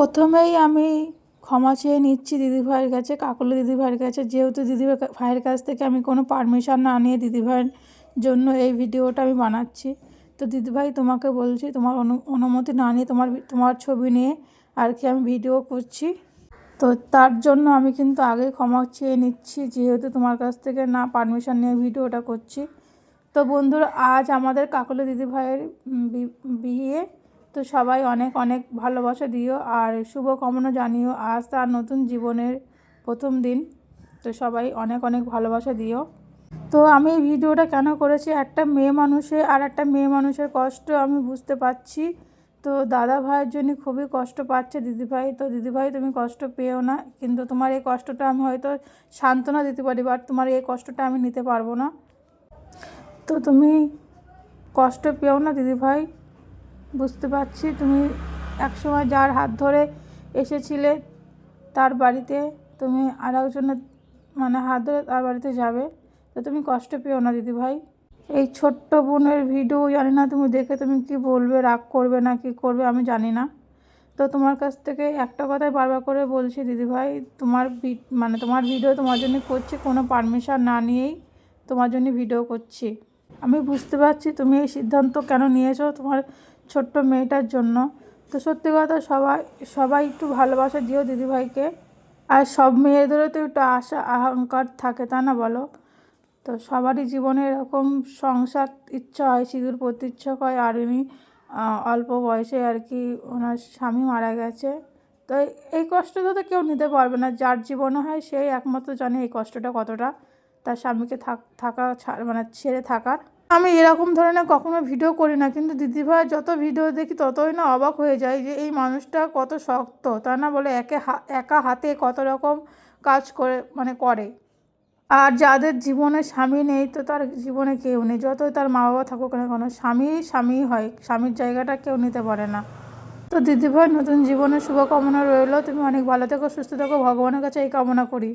প্রথমেই আমি ক্ষমা চেয়ে নিচ্ছি দিদিভাইয়ের কাছে, কাকলি দিদিভাইয়ের কাছে, যেহেতু ভাইয়ের কাছ থেকে আমি কোনো পারমিশন না নিয়ে দিদিভাইয়ের জন্য এই ভিডিওটা আমি বানাচ্ছি। তো দিদিভাই, তোমাকে বলছি, তোমার অনুমতি না নিয়ে তোমার ছবি নিয়ে আর কি আমি ভিডিও করছি। তো তার জন্য আমি কিন্তু আগে ক্ষমা চেয়ে নিচ্ছি, যেহেতু তোমার কাছ থেকে না পারমিশন নিয়ে ভিডিওটা করছি। তো বন্ধুরা, আজ আমাদের কাকলি দিদিভাইয়ের বিয়ে। তো সবাই অনেক অনেক ভালোবাসা দিও আর শুভকামনা জানিও, আজ তার নতুন জীবনের প্রথম দিন। তো সবাই অনেক অনেক ভালোবাসা দিও। তো আমি এই ভিডিওটা কেন করেছি, একটা মেয়ে মানুষের কষ্ট আমি বুঝতে পারছি। তো দাদা ভাইয়ের জন্য খুবই কষ্ট পাচ্ছে দিদিভাই। তো দিদিভাই, তুমি কষ্ট পেও না, কিন্তু তোমার এই কষ্টটা আমি হয়তো সান্ত্বনা দিতে পারি, বাট তোমার এই কষ্টটা আমি নিতে পারবো না। তো তুমি কষ্ট পেও না দিদিভাই, বুঝতে পারছি তুমি একসময় যার হাত ধরে এসেছিলে তার বাড়িতে, তুমি আর একজনের হাত ধরে তার বাড়িতে যাবে। তো তুমি কষ্ট পেও না দিদিভাই। এই ছোট্ট বোনের ভিডিও জানি না তুমি দেখে তুমি কি বলবে, রাগ করবে না কি করবে আমি জানি না। তো তোমার কাছ থেকে একটা কথাই বারবার করে বলছি দিদিভাই, তোমার ভিডিও তোমার জন্য করছি, কোনো পারমিশন না নিয়েই তোমার জন্য ভিডিও করছি। আমি বুঝতে পারছি তুমি এই সিদ্ধান্ত কেন নিয়েছো তোমার ছোট্ট মেয়েটার জন্য। তো সত্যি কথা, সবাই একটু ভালোবাসা দিও দিদিভাইকে। আর সব মেয়েদেরও তো একটু আশা আহংকার থাকে, তা না বলো? তো সবারই জীবনে এরকম সংসার ইচ্ছা হয়, সিঁদুর পরতে ইচ্ছা হয়। আর উনি অল্প বয়সে আর কি ওনার স্বামী মারা গেছে। তো এই কষ্টটা তো কেউ নিতে পারবে না, যার জীবনে হয় সেই একমাত্র জানে এই কষ্টটা কতটা, তার স্বামীকে ছেড়ে থাকার। আমি এরকম ধরনের কখনো ভিডিও করি না, কিন্তু দিদিভাইয়ের যত ভিডিও দেখি ততই না অবাক হয়ে যায় যে এই মানুষটা কত শক্ত, তা না বলে একা হাতে কত রকম কাজ করে। আর যাদের জীবনে স্বামী নেই, তো তার জীবনে কেউ নেই, যতই তার মা বাবা থাকুক না কেন, স্বামী হয়, স্বামীর জায়গাটা কেউ নিতে পারে না। তো দিদিভাই, নতুন জীবনের শুভকামনা রইল। তুমি অনেক ভালো থেকো, সুস্থ থেকো, ভগবানের কাছে এই কামনা করি।